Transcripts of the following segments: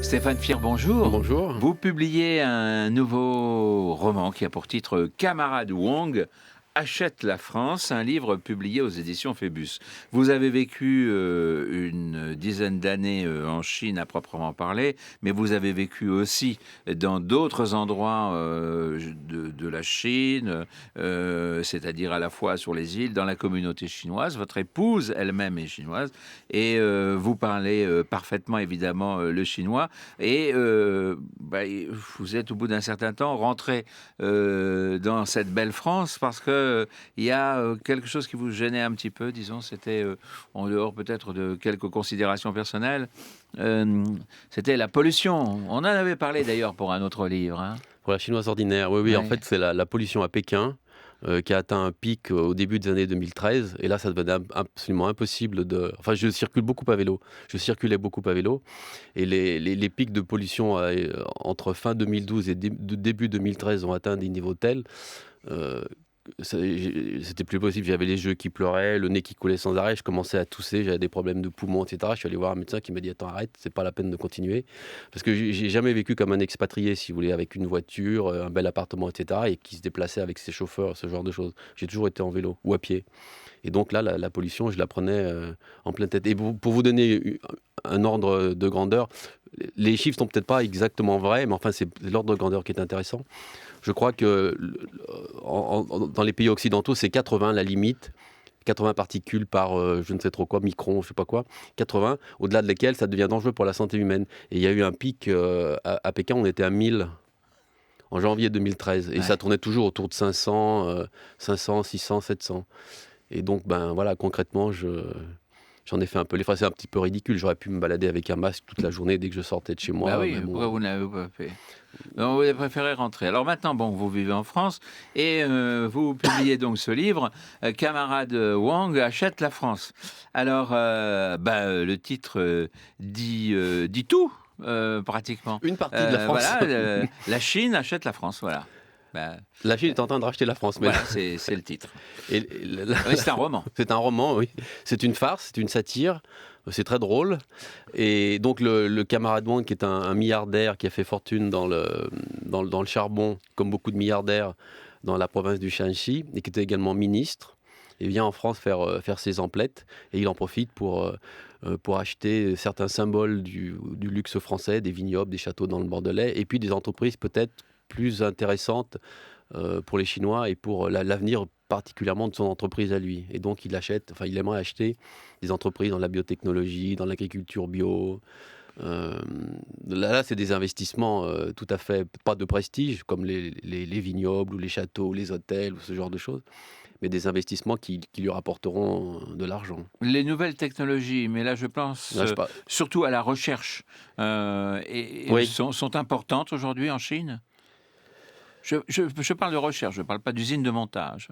Stéphane Fier, bonjour. Bonjour. Vous publiez un nouveau roman qui a pour titre Camarade Wong achète la France, un livre publié aux éditions Phébus. Vous avez vécu une dizaine d'années en Chine à proprement parler, mais vous avez vécu aussi dans d'autres endroits de la Chine, c'est-à-dire à la fois sur les îles, dans la communauté chinoise. Votre épouse elle-même est chinoise et vous parlez parfaitement évidemment le chinois et vous êtes au bout d'un certain temps rentré dans cette belle France parce que il y a quelque chose qui vous gênait un petit peu, disons, c'était en dehors peut-être de quelques considérations personnelles, c'était la pollution. On en avait parlé d'ailleurs pour un autre livre. Hein. Pour la chinoise ordinaire, oui, Ouais. en fait, c'est la pollution à Pékin qui a atteint un pic au début des années 2013. Et là, ça devenait absolument impossible de... Enfin, je circulais beaucoup à vélo. Et les pics de pollution entre fin 2012 et début 2013 ont atteint des niveaux tels... c'était plus possible, j'avais les yeux qui pleuraient, le nez qui coulait sans arrêt, je commençais à tousser, j'avais des problèmes de poumons, etc. Je suis allé voir un médecin qui m'a dit attends, arrête, c'est pas la peine de continuer, parce que j'ai jamais vécu comme un expatrié, si vous voulez, avec une voiture, un bel appartement, etc., et qui se déplaçait avec ses chauffeurs, ce genre de choses. J'ai toujours été en vélo ou à pied. Et donc là, la pollution, je la prenais en pleine tête. Et pour vous donner un ordre de grandeur, les chiffres sont peut-être pas exactement vrais, mais enfin c'est l'ordre de grandeur qui est intéressant. Je crois que dans les pays occidentaux, c'est 80 la limite. 80 particules par je ne sais trop quoi, micron, je sais pas quoi, 80, au-delà de lesquelles ça devient dangereux pour la santé humaine. Et il y a eu un pic à Pékin, on était à 1000 en janvier 2013. Et ça tournait toujours autour de 500, 600, 700. Et donc, voilà, concrètement, j'en ai fait un peu les frais. C'est un petit peu ridicule. J'aurais pu me balader avec un masque toute la journée dès que je sortais de chez moi. Bah oui, pourquoi vous n'avez pas fait? Donc, vous avez préféré rentrer. Alors maintenant, vous vivez en France et vous publiez donc ce livre, Camarade Wong achète la France. Alors, le titre dit tout, pratiquement. Une partie de la France. Voilà, la Chine achète la France, voilà. La Chine est en train de racheter la France. Voilà, c'est le titre. Oui, c'est un roman. C'est un roman, oui. C'est une farce, c'est une satire. C'est très drôle. Et donc le camarade Wong, qui est un milliardaire qui a fait fortune dans le charbon, comme beaucoup de milliardaires dans la province du Shanxi, et qui était également ministre, et vient en France faire ses emplettes. Et il en profite pour acheter certains symboles du luxe français, des vignobles, des châteaux dans le Bordelais, et puis des entreprises peut-être plus intéressantes pour les Chinois et pour l'avenir particulièrement de son entreprise à lui. Et donc il aimerait acheter des entreprises dans la biotechnologie, dans l'agriculture bio. Là, c'est des investissements tout à fait, pas de prestige, comme les vignobles ou les châteaux, ou les hôtels, ou ce genre de choses, mais des investissements qui lui rapporteront de l'argent. Les nouvelles technologies, mais là je pense surtout à la recherche, Oui. sont importantes aujourd'hui en Chine. Je parle de recherche, je ne parle pas d'usine de montage.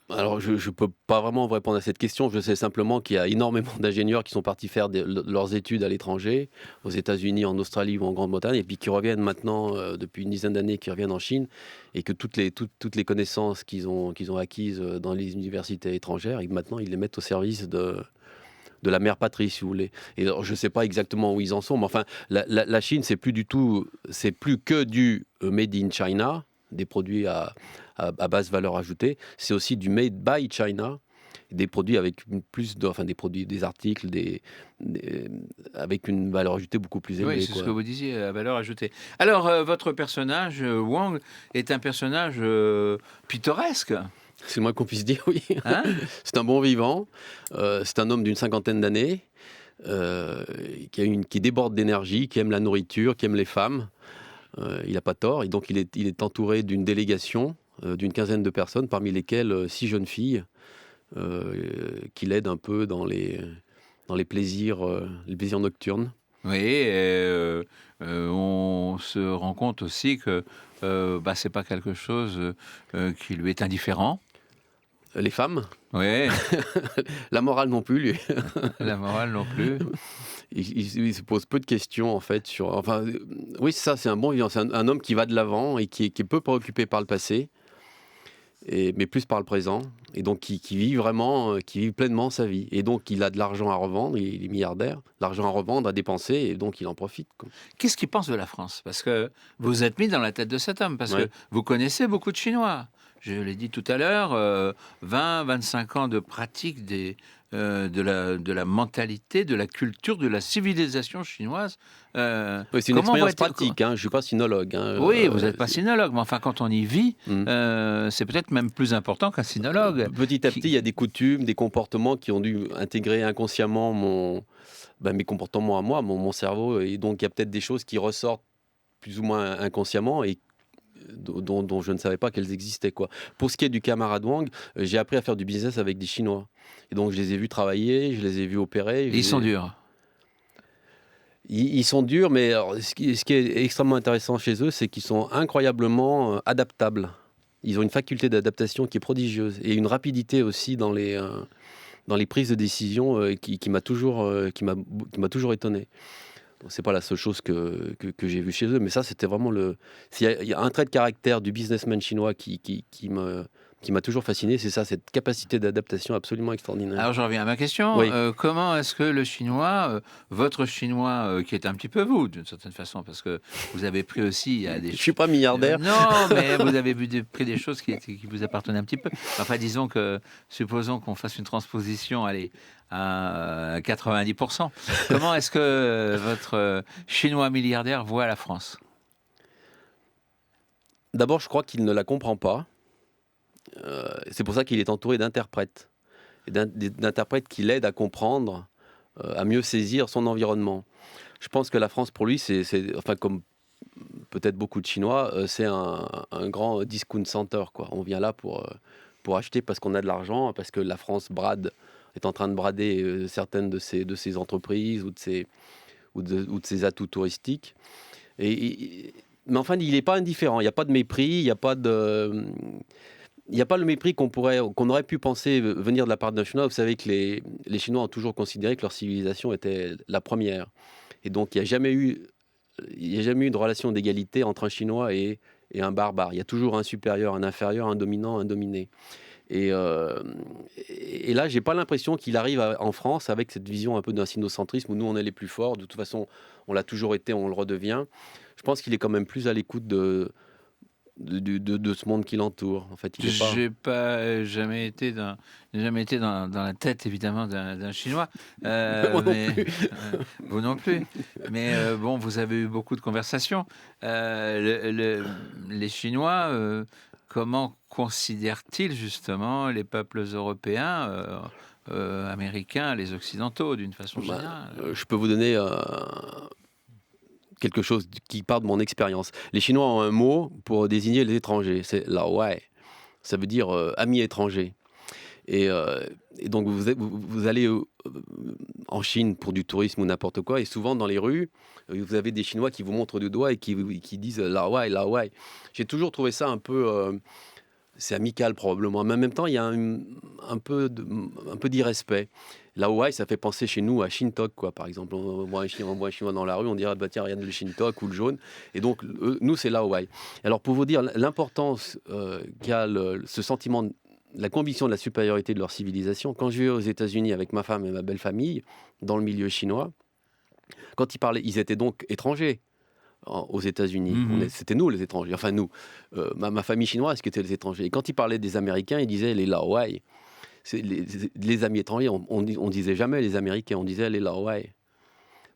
Alors, je ne peux pas vraiment vous répondre à cette question. Je sais simplement qu'il y a énormément d'ingénieurs qui sont partis faire leurs études à l'étranger, aux États-Unis, en Australie ou en Grande-Bretagne, et puis qui reviennent maintenant, depuis une dizaine d'années, qui reviennent en Chine, et que toutes les connaissances qu'ils ont acquises dans les universités étrangères, et maintenant, ils les mettent au service de la mère patrie, si vous voulez. Et alors, je ne sais pas exactement où ils en sont, mais enfin, la Chine, c'est plus que du made in China, des produits à basse valeur ajoutée. C'est aussi du made by China, des produits avec des articles avec une valeur ajoutée beaucoup plus élevée. Oui, c'est ce que vous disiez, la valeur ajoutée. Alors, votre personnage, Wong, est un personnage pittoresque. C'est le moins qu'on puisse dire, oui. Hein? C'est un bon vivant. C'est un homme d'une 50aine d'années qui déborde d'énergie, qui aime la nourriture, qui aime les femmes. Il n'a pas tort. Et donc, il est entouré d'une délégation d'une 15aine de personnes, parmi lesquelles 6 jeunes filles qui l'aident un peu dans les plaisirs nocturnes. Oui, on se rend compte aussi que c'est pas quelque chose qui lui est indifférent. Les femmes. Oui. La morale non plus, lui. La morale non plus. Il se pose peu de questions, en fait. Oui, c'est ça, c'est un bon vivant. C'est un homme qui va de l'avant et qui est peu préoccupé par le passé, mais plus par le présent, et donc qui vit vraiment, qui vit pleinement sa vie. Et donc il a de l'argent à revendre, il est milliardaire, de l'argent à revendre, à dépenser, et donc il en profite, quoi. Qu'est-ce qu'il pense de la France? Parce que vous êtes mis dans la tête de cet homme, parce Ouais. que vous connaissez beaucoup de Chinois. Je l'ai dit tout à l'heure, 20-25 ans de pratique de la mentalité, de la culture, de la civilisation chinoise. Ouais, c'est une Comment expérience voit-il- pratique, hein, je ne suis pas sinologue, hein, Oui, vous n'êtes pas sinologue, mais enfin, quand on y vit, Mm. c'est peut-être même plus important qu'un sinologue. Petit à petit, il y a des coutumes, des comportements qui ont dû intégrer inconsciemment mes comportements à moi, mon cerveau. Et donc, il y a peut-être des choses qui ressortent plus ou moins inconsciemment et dont je ne savais pas qu'elles existaient, quoi. Pour ce qui est du camarade Wang, j'ai appris à faire du business avec des Chinois. Et donc, je les ai vus travailler, je les ai vus opérer. Ils sont durs. Ils sont durs, mais alors, ce qui est extrêmement intéressant chez eux, c'est qu'ils sont incroyablement adaptables. Ils ont une faculté d'adaptation qui est prodigieuse et une rapidité aussi dans les prises de décision qui m'a toujours étonné. C'est pas la seule chose que j'ai vue chez eux, mais ça, c'était vraiment il y a un trait de caractère du businessman chinois qui m'a toujours fasciné, c'est ça, cette capacité d'adaptation absolument extraordinaire. Alors, je reviens à ma question. Oui. Comment est-ce que le chinois, votre chinois, qui est un petit peu vous, d'une certaine façon, parce que vous avez pris aussi à des Je suis pas milliardaire. Non, mais vous avez pris des choses qui vous appartenaient un petit peu. Enfin, disons que, supposons qu'on fasse une transposition, allez, à 90%. Comment est-ce que votre chinois milliardaire voit la France? D'abord, je crois qu'il ne la comprend pas. C'est pour ça qu'il est entouré d'interprètes. Et d'interprètes qui l'aident à comprendre, à mieux saisir son environnement. Je pense que la France, pour lui, enfin, comme peut-être beaucoup de Chinois, c'est un grand discount center, quoi. On vient là pour acheter parce qu'on a de l'argent, parce que la France est en train de brader certaines de ses entreprises ou de ses atouts touristiques. Mais enfin, il n'est pas indifférent. Il n'y a pas de mépris, il n'y a pas le mépris qu'on aurait pu penser venir de la part d'un Chinois. Vous savez que les Chinois ont toujours considéré que leur civilisation était la première. Et donc, il n'y a jamais eu de relation d'égalité entre un Chinois et un barbare. Il y a toujours un supérieur, un inférieur, un dominant, un dominé. Et là, j'ai pas l'impression qu'il arrive en France avec cette vision un peu d'un sinocentrisme où nous, on est les plus forts. De toute façon, on l'a toujours été, on le redevient. Je pense qu'il est quand même plus à l'écoute de ce monde qui l'entoure. En fait, J'ai pas jamais été dans la tête évidemment d'un Chinois. Moi non plus. Vous non plus. Mais bon, vous avez eu beaucoup de conversations. Les Chinois, comment considèrent-ils justement les peuples européens, américains, les occidentaux d'une façon générale? Je peux vous donner quelque chose qui part de mon expérience. Les Chinois ont un mot pour désigner les étrangers, c'est laowai. Ça veut dire ami étranger. Et donc vous allez en Chine pour du tourisme ou n'importe quoi, et souvent dans les rues, vous avez des Chinois qui vous montrent du doigt et qui disent laowai, laowai. J'ai toujours trouvé ça un peu... c'est amical probablement, mais en même temps, il y a un peu d'irrespect. Laowai, ça fait penser chez nous à Shintok, quoi, par exemple. On voit un Chinois dans la rue, on dirait, bah, tiens, regarde le Shintok ou le jaune. Et donc, nous, c'est Laowai. Alors, pour vous dire l'importance qu'a ce sentiment, la conviction de la supériorité de leur civilisation, quand je vais aux États-Unis avec ma femme et ma belle famille, dans le milieu chinois, quand ils parlaient, ils étaient donc étrangers aux États-Unis. C'était nous les étrangers. Enfin, nous, ma famille chinoise qui était les étrangers. Et quand ils parlaient des Américains, ils disaient les Laowai. C'est les amis étrangers, on disait jamais les Américains, on disait les Laowai.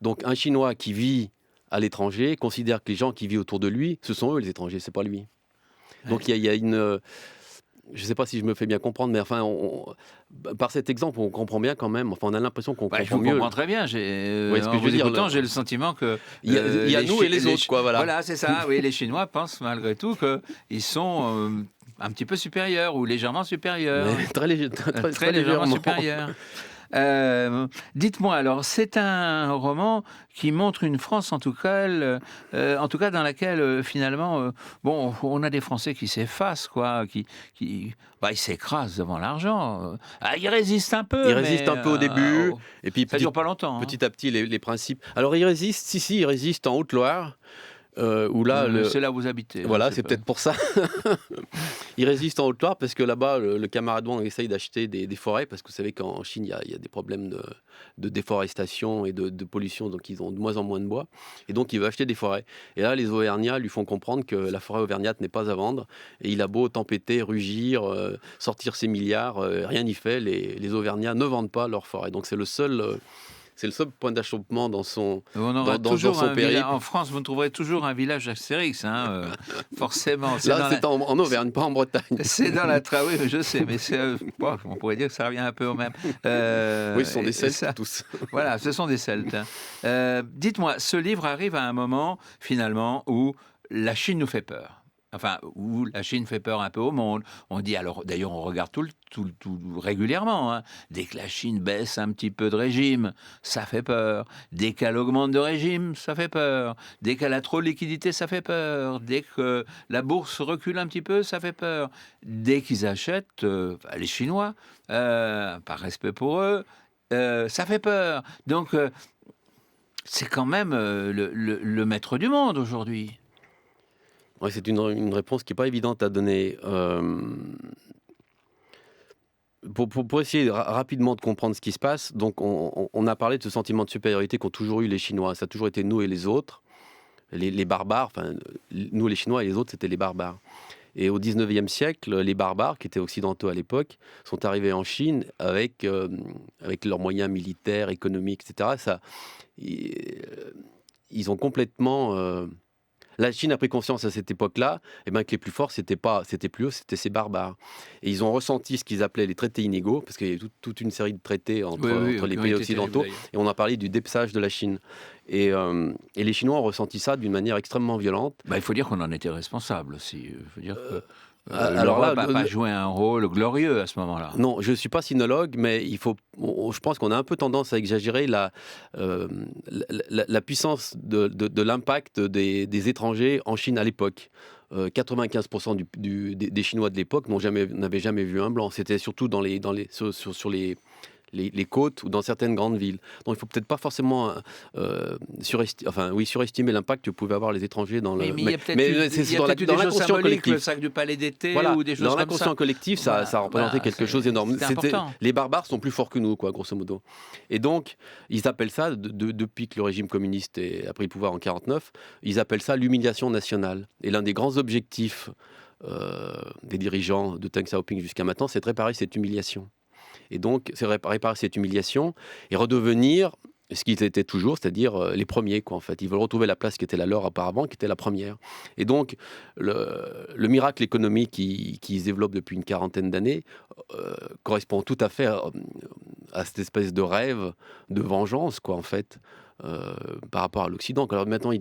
Donc un Chinois qui vit à l'étranger considère que les gens qui vivent autour de lui, ce sont eux les étrangers, c'est pas lui. Ouais. Donc il y a une... Je ne sais pas si je me fais bien comprendre, mais enfin, par cet exemple, on comprend bien quand même. Enfin, on a l'impression qu'on comprend mieux. Je comprends très bien. En vous écoutant, j'ai le sentiment que... Il y a nous et les autres, quoi, voilà. Voilà, c'est ça. Oui, les Chinois pensent malgré tout qu'ils sont un petit peu supérieurs ou légèrement supérieurs. Très légèrement supérieurs. Dites-moi alors, c'est un roman qui montre une France en tout cas dans laquelle finalement, bon, on a des Français qui s'effacent, quoi, qui ils s'écrasent devant l'argent. Ils résistent un peu. Ils résistent un peu au début, et puis ça dure pas longtemps. Petit à petit, les principes. Alors ils résistent, ils résistent en Haute-Loire. où là, c'est là où vous habitez. voilà, hein, c'est pas- peut-être pour ça. Ils résistent en Haute-Loire parce que là-bas, le camarade Wang essaye d'acheter des forêts parce que vous savez qu'en Chine, il y a des problèmes de déforestation et de pollution, donc ils ont de moins en moins de bois. Et donc, il veut acheter des forêts. Et là, les Auvergnats lui font comprendre que la forêt auvergnate n'est pas à vendre. Et il a beau tempêter, rugir, sortir ses milliards, rien n'y fait. Les Auvergnats ne vendent pas leur forêt. Donc, c'est le seul point d'achoppement dans son, On aura dans toujours son un village. périple. En France, vous trouverez toujours un village Astérix, hein, forcément. Là, c'est en Auvergne, pas en Bretagne. C'est dans la oui, je sais, mais bon, on pourrait dire que ça revient un peu au même. Oui, ce sont des Celtes ça, tous. voilà, ce sont des Celtes. Hein. Dites-moi, ce livre arrive à un moment, finalement, où la Chine nous fait peur. Enfin, où la Chine fait peur un peu au monde. On dit, alors, d'ailleurs, on regarde tout régulièrement. Hein. Dès que la Chine baisse un petit peu de régime, ça fait peur. Dès qu'elle augmente de régime, ça fait peur. Dès qu'elle a trop de liquidités, ça fait peur. Dès que la bourse recule un petit peu, ça fait peur. Dès qu'ils achètent, les Chinois, par respect pour eux, ça fait peur. Donc, c'est quand même le maître du monde aujourd'hui. Ouais, c'est une réponse qui n'est pas évidente à donner. Pour essayer rapidement de comprendre ce qui se passe, donc on a parlé de ce sentiment de supériorité qu'ont toujours eu les Chinois. Ça a toujours été nous et les autres, les barbares. Enfin, nous les Chinois et les autres, c'était les barbares. Et au 19e siècle, les barbares, qui étaient occidentaux à l'époque, sont arrivés en Chine avec leurs moyens militaires, économiques, etc. Ils ont complètement... La Chine a pris conscience à cette époque-là, que les plus forts, c'était plus eux, c'était ces barbares. Et ils ont ressenti ce qu'ils appelaient les traités inégaux, parce qu'il y a eu toute une série de traités entre les pays occidentaux, et on a parlé du dépeçage de la Chine. Et les Chinois ont ressenti ça d'une manière extrêmement violente. Il faut dire qu'on en était responsable aussi. Il faut dire que alors l'Europe là, n'a pas joué un rôle glorieux à ce moment-là. Non, je ne suis pas sinologue, mais je pense qu'on a un peu tendance à exagérer la puissance de l'impact des étrangers en Chine à l'époque. 95% des Chinois de l'époque n'avaient jamais vu un blanc. C'était surtout sur les côtes ou dans certaines grandes villes. Donc il ne faut peut-être pas forcément surestimer l'impact que pouvaient avoir les étrangers dans le... Mais c'est dans l'inconscient collectif. Le sac du palais d'été ou des choses comme ça. Dans l'inconscient collectif, ça représentait quelque chose d'énorme. Les barbares sont plus forts que nous, quoi, grosso modo. Et donc, ils appellent ça, depuis que le régime communiste a pris le pouvoir en 1949, ils appellent ça l'humiliation nationale. Et l'un des grands objectifs des dirigeants de Deng Xiaoping jusqu'à maintenant, c'est de réparer cette humiliation. Et donc, c'est réparer cette humiliation et redevenir ce qu'ils étaient toujours, c'est-à-dire les premiers, quoi, en fait. Ils veulent retrouver la place qui était la leur auparavant, qui était la première. Et donc, le miracle économique qui se développe depuis une quarantaine d'années correspond tout à fait à cette espèce de rêve de vengeance, quoi, en fait. Par rapport à l'Occident. Alors maintenant,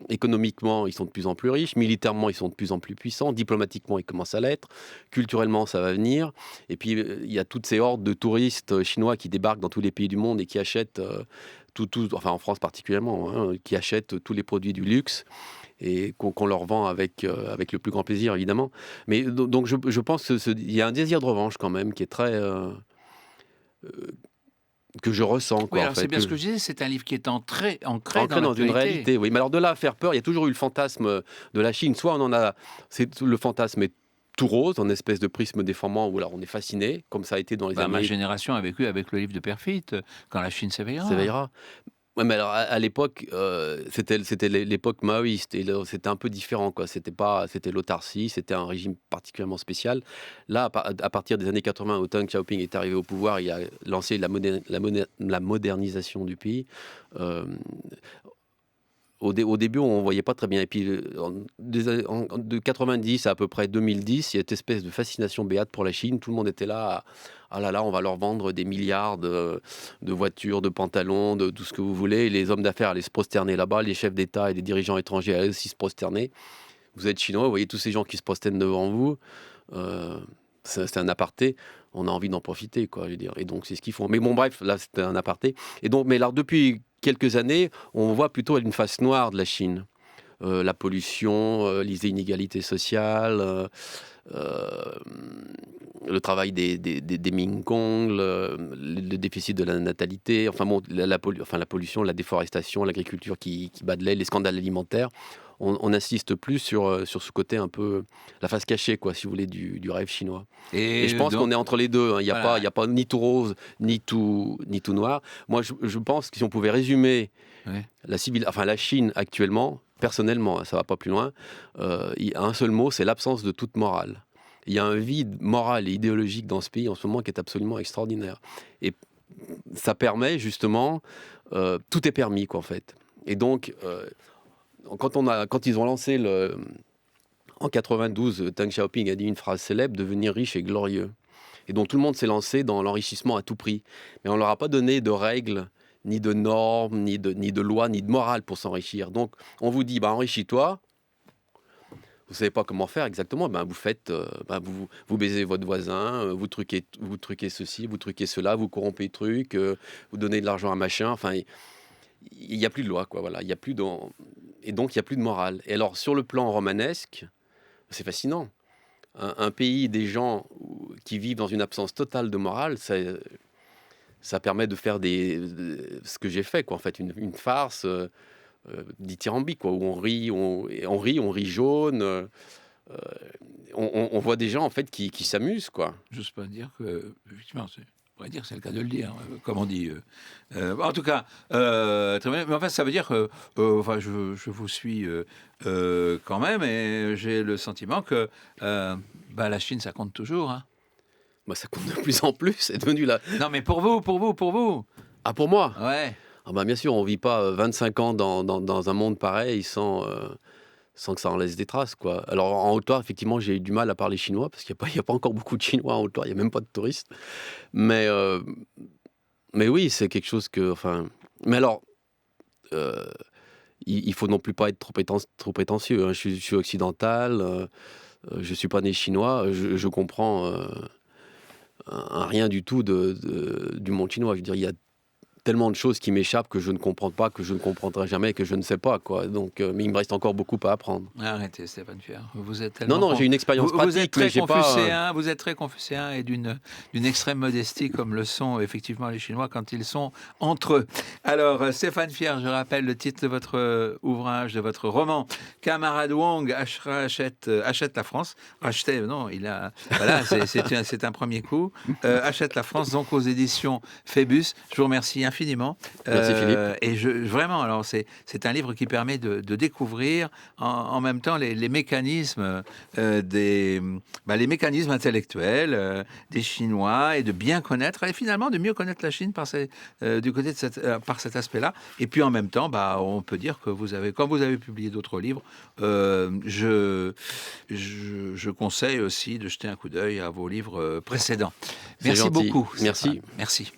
économiquement, ils sont de plus en plus riches, militairement, ils sont de plus en plus puissants, diplomatiquement, ils commencent à l'être, culturellement, ça va venir. Et puis, il y a toutes ces hordes de touristes chinois qui débarquent dans tous les pays du monde et qui achètent, enfin en France particulièrement, hein, qui achètent tous les produits du luxe et qu'on leur vend avec le plus grand plaisir, évidemment. Mais donc, je pense qu'il y a un désir de revanche quand même qui est très... que je ressens. Quoi, oui, alors c'est bien ce que je disais, c'est un livre qui est ancré dans une réalité. Oui, mais alors de là à faire peur, il y a toujours eu le fantasme de la Chine. Soit le fantasme est tout rose, en espèce de prisme déformant, où alors on est fasciné, comme ça a été dans les années... Ma génération a vécu avec le livre de Perfit, quand la Chine s'éveillera. Oui, mais alors à l'époque, c'était l'époque maoïste et c'était un peu différent, quoi. C'était l'autarcie, c'était un régime particulièrement spécial. Là, à partir des années 80, où Deng Xiaoping est arrivé au pouvoir, il a lancé la modernisation du pays. Au début, on ne voyait pas très bien. Et puis, de 90 à peu près 2010, il y a cette espèce de fascination béate pour la Chine. Tout le monde était là, ah là là, on va leur vendre des milliards de voitures, de pantalons, de tout ce que vous voulez. Et les hommes d'affaires allaient se prosterner là-bas, les chefs d'État et les dirigeants étrangers allaient aussi se prosterner. Vous êtes chinois, vous voyez tous ces gens qui se prosternent devant vous. C'est un aparté. On a envie d'en profiter, quoi, je veux dire. Et donc, c'est ce qu'ils font. Mais bon, bref, là, c'était un aparté. Et donc, mais alors, depuis quelques années, on voit plutôt une face noire de la Chine. La pollution, les inégalités sociales, le travail des Ming-Kong, le déficit de la natalité, enfin bon, la pollution, la déforestation, l'agriculture qui bat de l'aile, les scandales alimentaires. On n'insiste plus sur ce côté un peu, la face cachée, quoi, si vous voulez, du rêve chinois. Et je pense qu'on est entre les deux. Hein. Il n'y a, voilà. a pas ni tout rose, ni tout noir. Moi, je pense que si on pouvait résumer la Chine actuellement, personnellement, ça ne va pas plus loin, il y a un seul mot, c'est l'absence de toute morale. Il y a un vide moral et idéologique dans ce pays en ce moment qui est absolument extraordinaire. Et ça permet justement, tout est permis, quoi, en fait. Et donc, quand ils ont lancé en 92, Deng Xiaoping a dit une phrase célèbre, devenir riche et glorieux. Et donc tout le monde s'est lancé dans l'enrichissement à tout prix. Mais on ne leur a pas donné de règles, ni de normes, ni de lois, ni de morale pour s'enrichir. Donc on vous dit, enrichis-toi. Vous ne savez pas comment faire exactement, vous faites, vous baisez votre voisin, vous truquez ceci, vous truquez cela, vous corrompez le truc, vous donnez de l'argent à machin. Enfin, il n'y a plus de loi, quoi. Voilà, il y a plus et donc il n'y a plus de morale. Et alors sur le plan romanesque, c'est fascinant. Un pays, des gens qui vivent dans une absence totale de morale, ça permet de faire ce que j'ai fait, quoi. En fait, une farce. Dithyrambique, quoi, où on rit jaune. On voit des gens en fait qui s'amusent, quoi. J'ose pas dire que, effectivement, on pourrait dire que c'est le cas de le dire, comme on dit. En tout cas, très bien. Mais enfin, ça veut dire que je vous suis quand même, et j'ai le sentiment que la Chine, ça compte toujours. Hein. Ça compte de plus en plus. C'est devenu là. Non, mais pour vous. Ah, pour moi. Ouais. Bien sûr, on ne vit pas 25 ans dans un monde pareil sans que ça en laisse des traces, quoi. Alors, en Haute-Loire, effectivement, j'ai eu du mal à parler chinois, parce qu'il n'y a pas encore beaucoup de Chinois en Haute-Loire, il n'y a même pas de touristes. Mais oui, c'est quelque chose que... Mais alors, il ne faut non plus pas être trop prétentieux. Hein. Je suis occidental, je ne suis pas né chinois, je comprends rien du tout du monde chinois. Je veux dire, il y a tellement de choses qui m'échappent que je ne comprends pas, que je ne comprendrai jamais, que je ne sais pas, quoi. Donc, mais il me reste encore beaucoup à apprendre. Arrêtez, Stéphane Fier. Vous êtes tellement... Non, j'ai une expérience pratique. Vous êtes très confucéen, vous êtes très confucéen et d'une extrême modestie, comme le sont effectivement les Chinois quand ils sont entre eux. Alors, Stéphane Fier, je rappelle le titre de votre ouvrage, de votre roman, Camarade Wong achète la France. Racheter, non, il a... Voilà, c'est un premier coup. Achète la France, donc aux éditions Phébus. Je vous remercie infiniment. Merci Philippe. Et vraiment, alors c'est un livre qui permet de découvrir en même temps les mécanismes les mécanismes intellectuels des Chinois, et de bien connaître, et finalement de mieux connaître la Chine par cet aspect-là. Et puis en même temps, on peut dire que quand vous avez publié d'autres livres, je conseille aussi de jeter un coup d'œil à vos livres précédents. Merci beaucoup. Merci. Merci.